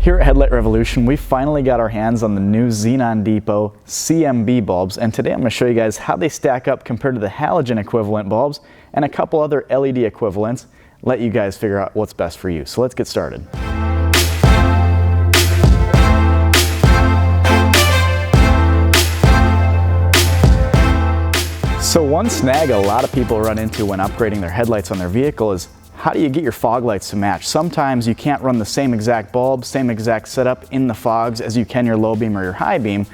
Here at Headlight Revolution, we finally got our hands on the new Xenon Depot CMB bulbs, and today I'm going to show you guys how they stack up compared to the halogen equivalent bulbs and a couple other LED equivalents, let you guys figure out what's best for you. So let's get started. So one snag a lot of people run into when upgrading their headlights on their vehicle is how do you get your fog lights to match? Sometimes you can't run the same exact bulb, same exact setup in the fogs as you can your low beam or your high beam.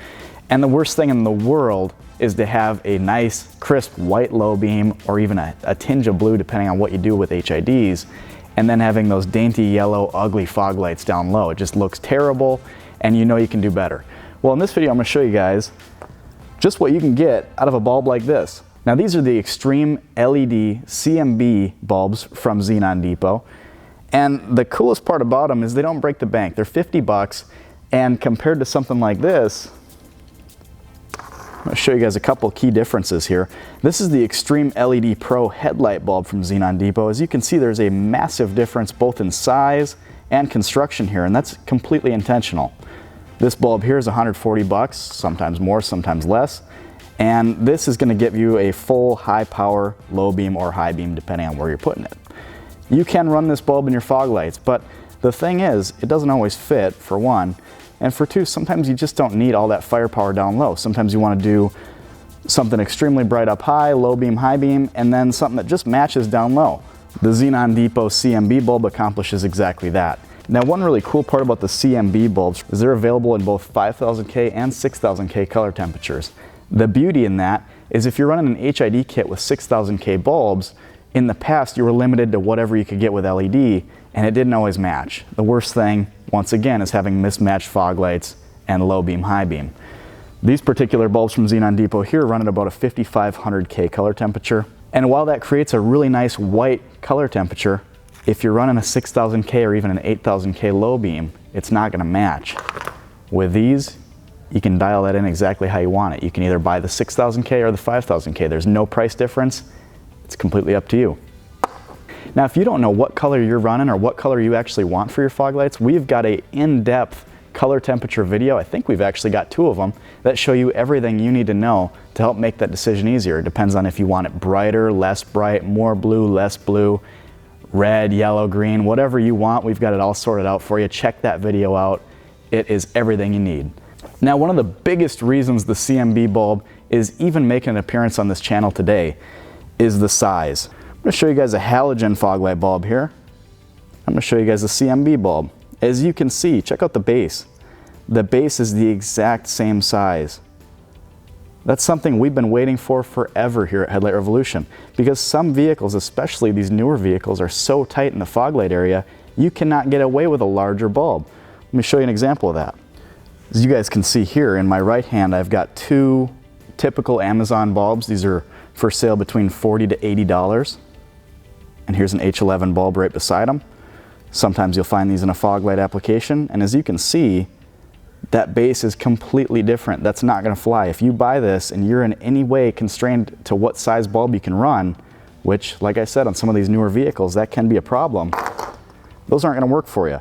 And the worst thing in the world is to have a nice crisp white low beam or even a tinge of blue depending on what you do with HIDs, and then having those dainty yellow ugly fog lights down low. It just looks terrible and you know you can do better. Well, in this video I'm going to show you guys just what you can get out of a bulb like this. Now these are the Xtreme LED CMB bulbs from Xenon Depot, and the coolest part about them is they don't break the bank. They're 50 bucks, and compared to something like this, I'll show you guys a couple key differences here. This is the Xtreme LED Pro headlight bulb from Xenon Depot. As you can see, there's a massive difference both in size and construction here, and that's completely intentional. This bulb here is 140 bucks, sometimes more, sometimes less. And this is going to give you a full high power low beam or high beam depending on where you're putting it. You can run this bulb in your fog lights, but the thing is it doesn't always fit, for one, and for two, sometimes you just don't need all that firepower down low. Sometimes you want to do something extremely bright up high, low beam, high beam, and then something that just matches down low. The Xenon Depot CMB bulb accomplishes exactly that. Now one really cool part about the CMB bulbs is they're available in both 5000K and 6000K color temperatures. The beauty in that is if you're running an HID kit with 6000K bulbs, in the past you were limited to whatever you could get with LED, and it didn't always match. The worst thing, once again, is having mismatched fog lights and low beam, high beam. These particular bulbs from Xenon Depot here run at about a 5500K color temperature, and while that creates a really nice white color temperature, if you're running a 6000K or even an 8000K low beam, it's not going to match. With these, you can dial that in exactly how you want it. You can either buy the 6000K or the 5000K. There's no price difference. It's completely up to you. Now, if you don't know what color you're running or what color you actually want for your fog lights, we've got an in-depth color temperature video. I think we've actually got 2 of them that show you everything you need to know to help make that decision easier. It depends on if you want it brighter, less bright, more blue, less blue, red, yellow, green, whatever you want. We've got it all sorted out for you. Check that video out. It is everything you need. Now, one of the biggest reasons the CMB bulb is even making an appearance on this channel today is the size. I'm going to show you guys a halogen fog light bulb here. I'm going to show you guys a CMB bulb. As you can see, check out the base. The base is the exact same size. That's something we've been waiting for forever here at Headlight Revolution, because some vehicles, especially these newer vehicles, are so tight in the fog light area, you cannot get away with a larger bulb. Let me show you an example of that. As you guys can see here in my right hand, I've got 2 typical Amazon bulbs. These are for sale between $40 to $80. And here's an H11 bulb right beside them. Sometimes you'll find these in a fog light application. And as you can see, that base is completely different. That's not going to fly. If you buy this and you're in any way constrained to what size bulb you can run, which, like I said, on some of these newer vehicles, that can be a problem, those aren't going to work for you.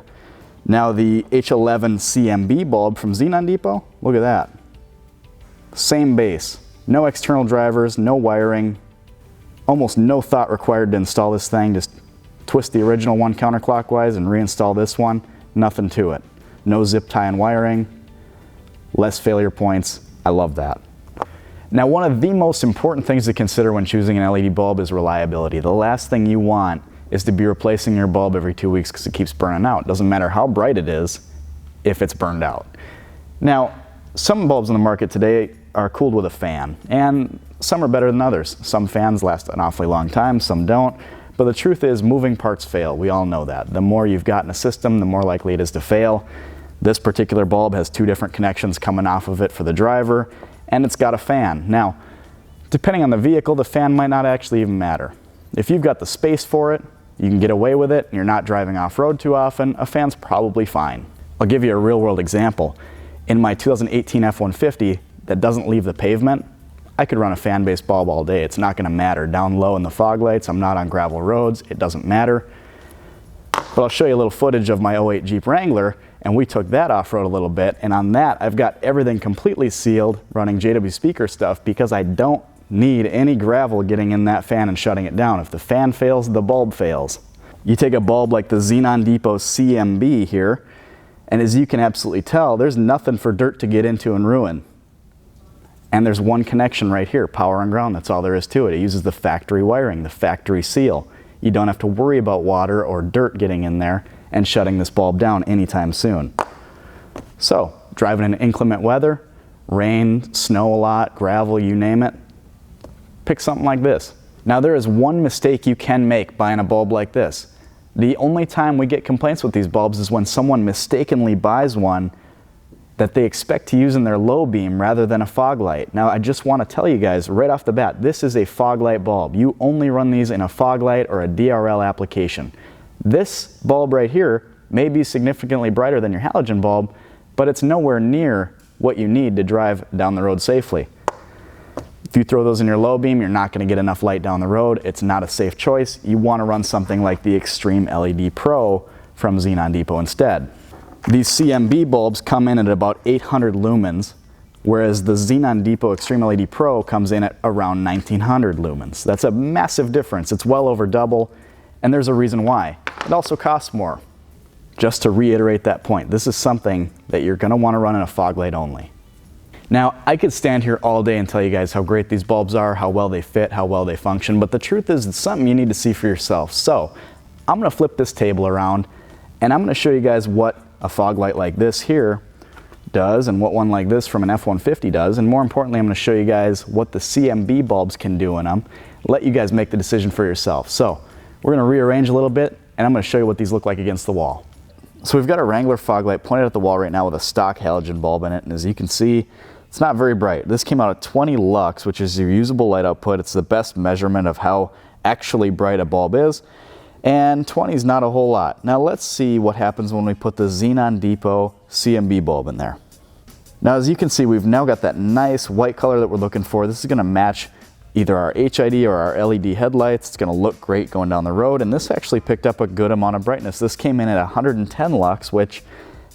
Now the H11 CMB bulb from Xenon Depot, look at that. Same base, no external drivers, no wiring, almost no thought required to install this thing. Just twist the original one counterclockwise and reinstall this one, nothing to it. No zip tie and wiring, less failure points. I love that. Now one of the most important things to consider when choosing an LED bulb is reliability. The last thing you want is to be replacing your bulb every 2 weeks because it keeps burning out. Doesn't matter how bright it is if it's burned out. Now, some bulbs on the market today are cooled with a fan, and some are better than others. Some fans last an awfully long time, some don't. But the truth is, moving parts fail. We all know that. The more you've got in a system, the more likely it is to fail. This particular bulb has 2 different connections coming off of it for the driver, and it's got a fan. Now, depending on the vehicle, the fan might not actually even matter. If you've got the space for it, you can get away with it, and you're not driving off-road too often, a fan's probably fine. I'll give you a real-world example. In my 2018 F-150 that doesn't leave the pavement, I could run a fan-based bulb all day. It's not going to matter. Down low in the fog lights, I'm not on gravel roads, it doesn't matter. But I'll show you a little footage of my 08 Jeep Wrangler, and we took that off-road a little bit, and on that I've got everything completely sealed, running JW speaker stuff, because I don't need any gravel getting in that fan and shutting it down. If the fan fails, the bulb fails. You take a bulb like the Xenon Depot CMB here, and as you can absolutely tell, there's nothing for dirt to get into and ruin. And there's one connection right here, power and ground, that's all there is to it. It uses the factory wiring, the factory seal. You don't have to worry about water or dirt getting in there and shutting this bulb down anytime soon. So, driving in inclement weather, rain, snow a lot, gravel, you name it, pick something like this. Now there is one mistake you can make buying a bulb like this. The only time we get complaints with these bulbs is when someone mistakenly buys one that they expect to use in their low beam rather than a fog light. Now I just want to tell you guys right off the bat, this is a fog light bulb. You only run these in a fog light or a DRL application. This bulb right here may be significantly brighter than your halogen bulb, but it's nowhere near what you need to drive down the road safely. If you throw those in your low beam, you're not going to get enough light down the road. It's not a safe choice. You want to run something like the Xtreme LED Pro from Xenon Depot instead. These CMB bulbs come in at about 800 lumens, whereas the Xenon Depot Xtreme LED Pro comes in at around 1900 lumens. That's a massive difference. It's well over double, and there's a reason why. It also costs more. Just to reiterate that point, this is something that you're going to want to run in a fog light only. Now, I could stand here all day and tell you guys how great these bulbs are, how well they fit, how well they function, but the truth is it's something you need to see for yourself. So, I'm going to flip this table around, and I'm going to show you guys what a fog light like this here does and what one like this from an F-150 does, and more importantly, I'm going to show you guys what the CMB bulbs can do in them. Let you guys make the decision for yourself. So, we're going to rearrange a little bit, and I'm going to show you what these look like against the wall. So we've got a Wrangler fog light pointed at the wall right now with a stock halogen bulb in it, and as you can see, it's not very bright. This came out at 20 lux, which is your usable light output. It's the best measurement of how actually bright a bulb is, and 20 is not a whole lot. Now let's see what happens when we put the Xenon Depot CMB bulb in there. Now as you can see, we've now got that nice white color that we're looking for. This is going to match either our HID or our LED headlights. It's going to look great going down the road, and this actually picked up a good amount of brightness. This came in at 110 lux, which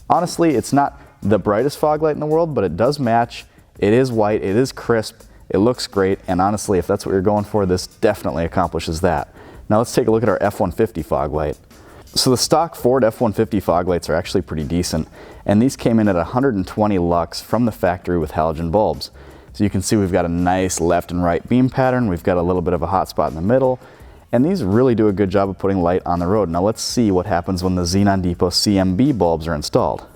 honestly, it's not the brightest fog light in the world, but it does match. It is white, it is crisp, it looks great, and honestly, if that's what you're going for, this definitely accomplishes that. Now let's take a look at our F-150 fog light. So the stock Ford F-150 fog lights are actually pretty decent, and these came in at 120 lux from the factory with halogen bulbs. So you can see we've got a nice left and right beam pattern, we've got a little bit of a hot spot in the middle, and these really do a good job of putting light on the road. Now let's see what happens when the Xenon Depot CMB bulbs are installed.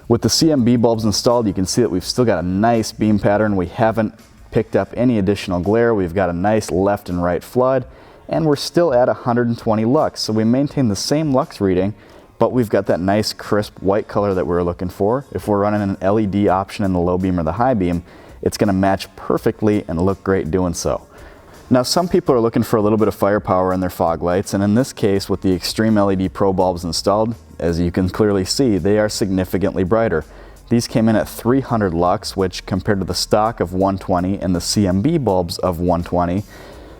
With the CMB bulbs installed, you can see that we've still got a nice beam pattern. We haven't picked up any additional glare. We've got a nice left and right flood, and we're still at 120 lux. So we maintain the same lux reading, but we've got that nice crisp white color that we were looking for. If we're running an LED option in the low beam or the high beam, it's going to match perfectly and look great doing so. Now some people are looking for a little bit of firepower in their fog lights, and in this case with the Xtreme LED Pro bulbs installed, as you can clearly see, they are significantly brighter. These came in at 300 lux, which compared to the stock of 120 and the CMB bulbs of 120,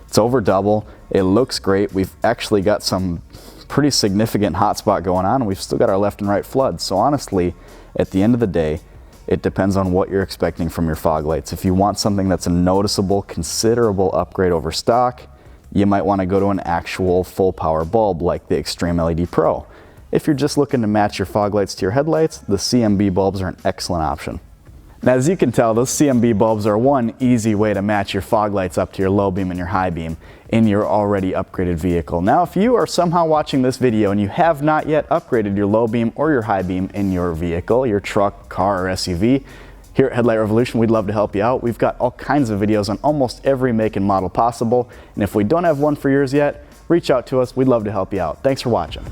it's over double. It looks great. We've actually got some pretty significant hotspot going on, and we've still got our left and right floods. So honestly, at the end of the day, it depends on what you're expecting from your fog lights. If you want something that's a noticeable, considerable upgrade over stock, you might want to go to an actual full power bulb like the Xtreme LED Pro. If you're just looking to match your fog lights to your headlights, the CMB bulbs are an excellent option. Now as you can tell, those CMB bulbs are one easy way to match your fog lights up to your low beam and your high beam in your already upgraded vehicle. Now if you are somehow watching this video and you have not yet upgraded your low beam or your high beam in your vehicle, your truck, car, or SUV, here at Headlight Revolution, we'd love to help you out. We've got all kinds of videos on almost every make and model possible, and if we don't have one for yours yet, reach out to us. We'd love to help you out. Thanks for watching.